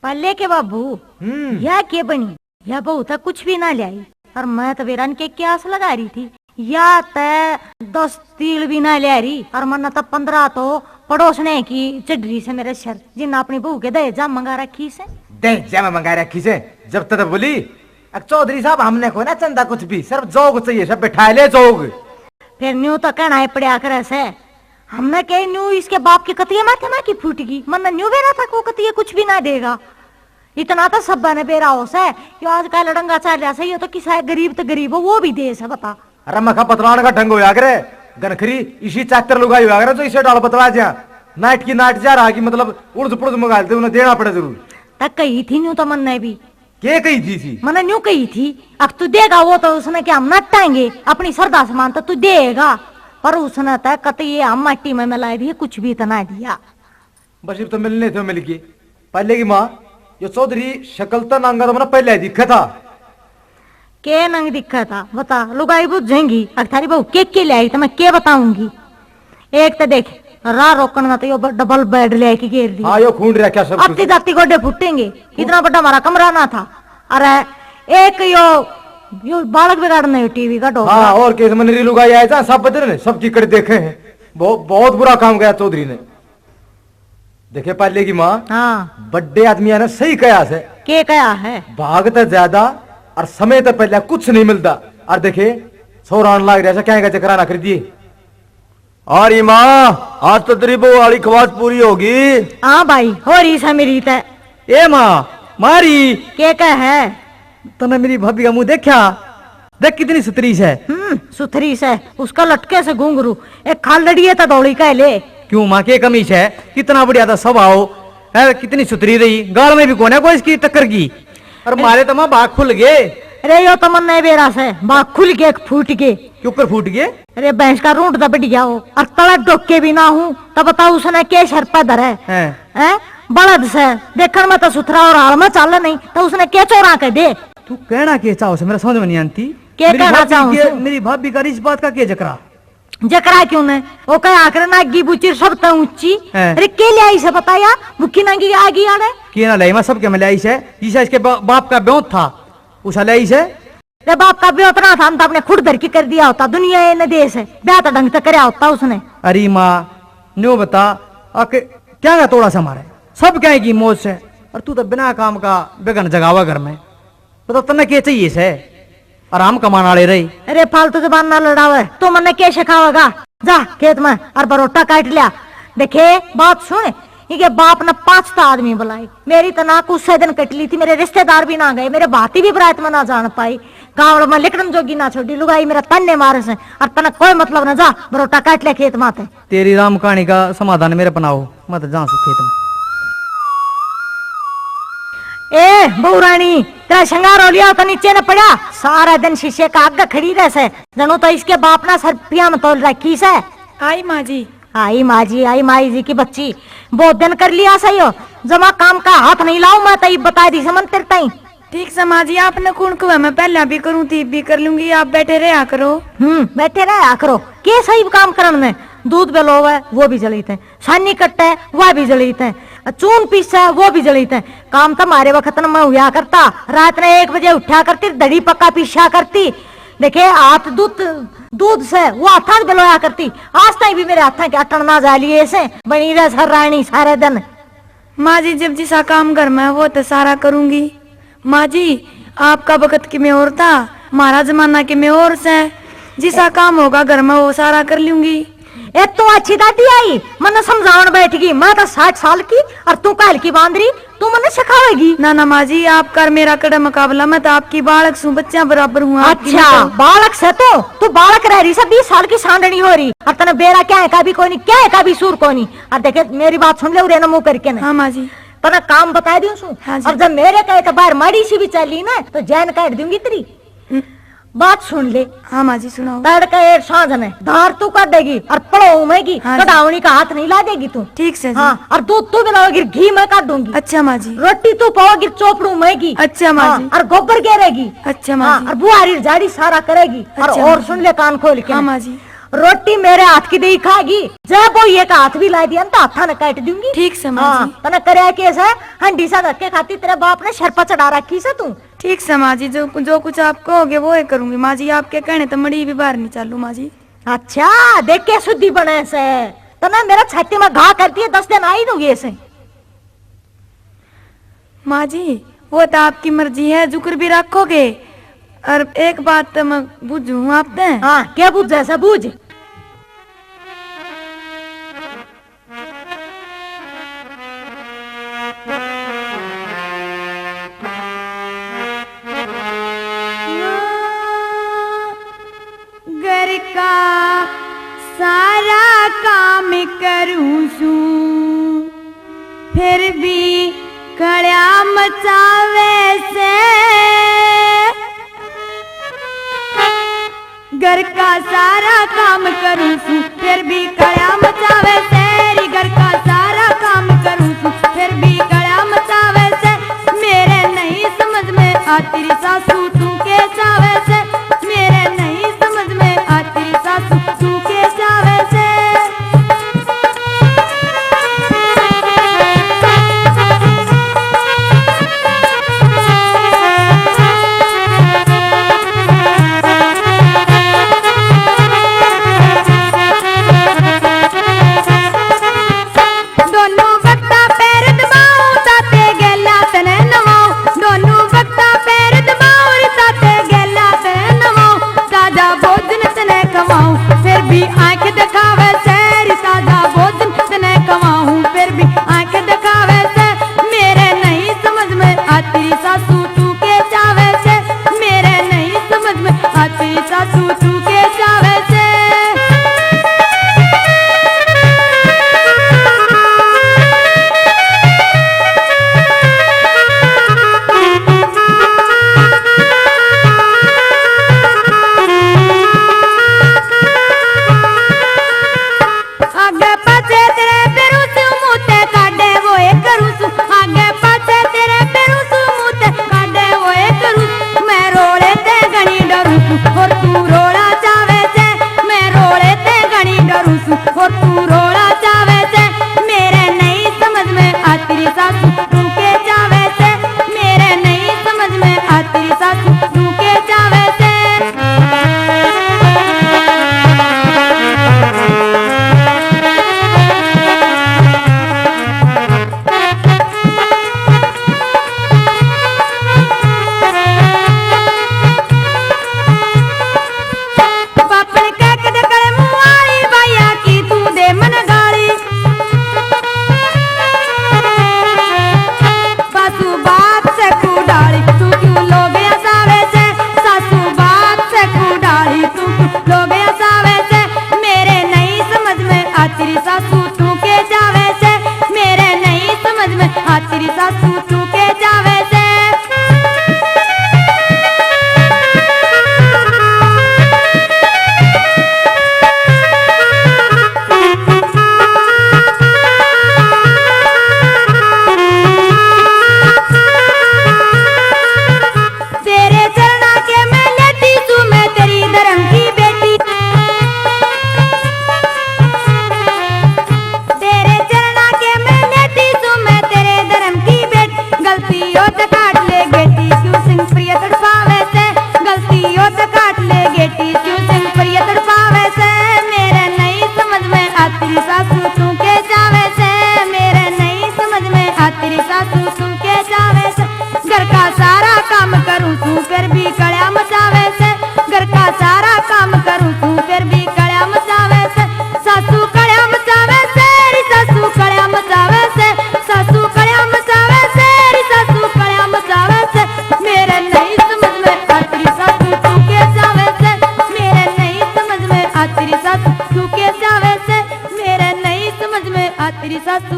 पल्ले के बाबू या के बनी या बहू तक कुछ भी ना लाई और मैं तो बेरन के क्यास लगा रही थी या तय 10 तिल भी ना ले रही और मन तो 15 तो पड़ोसने की चढ़ी से मेरे सर जिन्ना अपनी बहू के दहेजा मंगा रखी से दहेजा मंगा रखी से जब तक बोली चौधरी साहब हमने को ना चंदा कुछ भी सिर्फ जोग चाहिए सब बैठा ले जोग फिर न्यू तो कहना है पड़ा कर ऐसे हमने कहे न्यू इसके बाप की कतिया माथे में की फूटगी मन न्यू बेरा था को कतिया कुछ भी ना देगा इतना तो सब ने बेरा हो से कि आज का लड़ंगा चाल रहा है ये तो किसा गरीब तो गरीब हो वो भी दे से बता अरे मखा पतलाने का ढंग होया करे गनखरी इसी चाकर लुगाई होया करे जो इसे डाल बतला जा नाट की नाट जा रहा की मतलब उड़द पुड़द मंगालते उन्हें देना पड़े जरूर तक कही थी न्यू तो मन ने भी के कही थी मैंने न्यू कही थी अब तू देगा वो तो उसने क्या हम नटाएंगे अपनी श्रद्धा समान तो तू देगा पर उसने तय कत ये हम मट्टी में मिला दिए कुछ भी इतना दिया बस तो मिलने थे मिल गए पहले की माँ ये चौधरी शक्ल तो नांगा तो मैंने पहले दिखा था के नंग दिखा था बता लुगाई बुझेंगी अगर थारी बहू के ले आई तो मैं के बताऊंगी एक तो देख राह रोकना तो यो डबल बेड ले के घेर दिया हाँ यो खून रखा सब अब जाती गोडे फूटेंगे इतना बड़ा हमारा कमरा ना था अरे एक यो बालक बिगाड़ने टीवी का डोगा हाँ और कैसे मनरी लुगाई आया था सब बदले ने सब टिकट देखे हैं बहुत बुरा काम किया चौधरी ने देखे पहले की माँ हाँ बड़े आदमी ने सही कहा से के कहा है भागते ज्यादा और समय तो पहले कुछ नहीं मिलता और देखे सौरान लाग रहा क्या का चक्रा ना कर दिए और माँ आज तो तेरी बहू वाली ख्वाहिश पूरी होगी हाँ भाई हो रही सा मेरी तय ए माँ मारी के कह है तूने मेरी भाभी का मुंह देखा देख कितनी सुथरी है सुथरी से उसका लटके से घूंघरू एक खाल लड़ी है तो दौड़ी कह ले क्यों माँ के कमी है कितना बढ़िया था स्वभाव है कितनी सुथरी रही गाल में भी कौन है कोई इसकी टक्कर की और मारे तो माँ बाग खुल गए अरे यो तो मन नहीं बेरा से बाग खुल के फूट के क्यों कर फूट गए अरे भैंस का रूट दबट गया हो और तला डोके भी ना हूँ तो बताओ उसने के सर पर धरे है बड़द से देखने में तो सुथरा और हाल में चल नहीं तो उसने के चोरा के दे तू कहना के चाहो से मेरा समझ में नहीं आती मेरी भाभी का इस बात का के जकरा जकरा क्यों ने वो कह आकर नागी बुची सब तो ऊंची अरे के ले आई से बताया भूखी नागी आगी आड़े के ना लाई मैं सबके में लाई से जिसे इसके बाप का ब्योत था उस लाई से रे बाप का ब्योत ना था हम तो अपने खुद भर की कर दिया होता दुनिया ये देश है ब्याह तो ढंग से करया होता उसने अरे माँ न्यू बता आके क्या का तोड़ा सा मारे सब क्या की मौज से और तू तो बिना काम का बेगन जगावा घर में तो तने के चाहिए से आराम कमाना ले रही अरे फालतू जबान ना लड़ावे तो मन के सिखावेगा जा खेत में और बरोटा काट लिया देखे बात सुन ये बाप ने 5 आदमी बुलाई मेरी तो नाक उससे दिन कट ली थी मेरे रिश्तेदार भी ना गए मेरे भाती भी बरात में ना जान पाई गाँव में लिखन जोगी ना छोड़ी लुगाई मेरा तन्ने मारे से और तना कोई मतलब ना जा बरोटा काट लिया खेत माते तेरी राम कहानी का समाधान मेरे अपनाओ मत जा खेत में ए बहू रानी तेरा श्रृंगार हो लिया तो नीचे न पड़ा सारा दिन शीशे का आगे खड़ी रह से जनू तो इसके बाप ना सरपिया में तोल रखी से आई माँ जी आई माई जी की बच्ची बहुत दिन कर लिया सही हो जमा काम का हाथ नहीं लाऊं मैं तई बता दी समन तेरे ताई ठीक समा जी आपने कौन को मैं पहले भी करूँ थी भी कर लूंगी आप बैठे रहे करो बैठे रहे करो के सही काम करन में दूध बेलो है वो भी जलीते हैं सानी कट्टे है वह भी जलीते हैं चून पीसा है वो भी जलीते हैं काम तो हमारे वक्त में हुआ करता रात ने 1 बजे उठा करती दड़ी पक्का पीसा करती देखे हाथ दूध से वो हाथा बेलोया करती आज तक भी मेरे हाथा के अटन ना जा लिए ऐसे बनी रहे सर रानी सारे दिन माँ जी जब जिसा काम घर में वो तो सारा करूंगी माँ जी आपका वक्त की में और था हमारा जमाना के में और से जिसा काम होगा घर में वो सारा कर लूंगी ए तू अच्छी दादी आई मने समझावन बैठ गई मैं तो 60 साल की और तू कहल की बांदरी तू मने सिखावेगी ना ना माँ जी आप कर मेरा कड़ा मुकाबला मैं तो आपकी बालक सू बच्चा बराबर हूँ अच्छा बालक से तो तू बालक रह रही सब 20 साल की सांडनी हो रही और तने बेरा क्या है का भी कोई नहीं क्या है का भी सूर कोई नहीं और देखे मेरी बात सुन ले उरे ना मुंह करके ना हाँ माँ जी तने काम बता दियो सू और जब मेरे कहे तो बाहर माड़ी सी भी चली ना तो जैन काट दूंगी तेरी बात सुन ले हाँ माँ जी सुनाओ तड़का 1 सांझ में धार तू कर देगी और पड़ो उमेगी कटावनी का हाथ नहीं ला देगी तू ठीक से हाँ और दूध तू बिलाओगी घी मैं काट दूंगी अच्छा माँ जी रोटी तू पाओगी चोपड़ू उमेगी अच्छा माँ जी और गोबर गिरेगी अच्छा माँ जी और बुआरी झाड़ी सारा करेगी और सुन ले कान खोल के हाँ माँ जी रोटी मेरे हाथ की दही खाएगी, जब वो ये का हाथ भी ला दिया तो हाथा न काट दूंगी। ठीक से माँ हाँ, जी। तने करे कैसे हंडी सा धक्के खाती तेरे बाप ने शरपा चढ़ा रखी से तू। ठीक से माँ जी, जो कुछ आप कहोगे वो ही करूंगी माँ जी। आपके कहने तो मड़ी भी बाहर नहीं चालू माँ जी। अच्छा देख के शुद्धि बने से तने मेरा छाती में घा करती है, 10 दिन आई दूंगी ऐसे। माँ जी वो तो आपकी मर्जी है, जुकर भी रखोगे। और एक बात तो मैं बुझूं आपने। हाँ क्या बुझ जैसा बुझ। घर का सारा काम करूं सूं, फिर भी कड़या मचावे से। घर का सारा काम करूं सूं, फिर भी कड़या मचावे से। घर का सारा काम करूं सूं, फिर भी कड़या मचावे से। मेरे नहीं समझ में आती सासू तू के चावे से। मेरे नहीं समझ में आती सासू तू के चावे से। तेरी सासू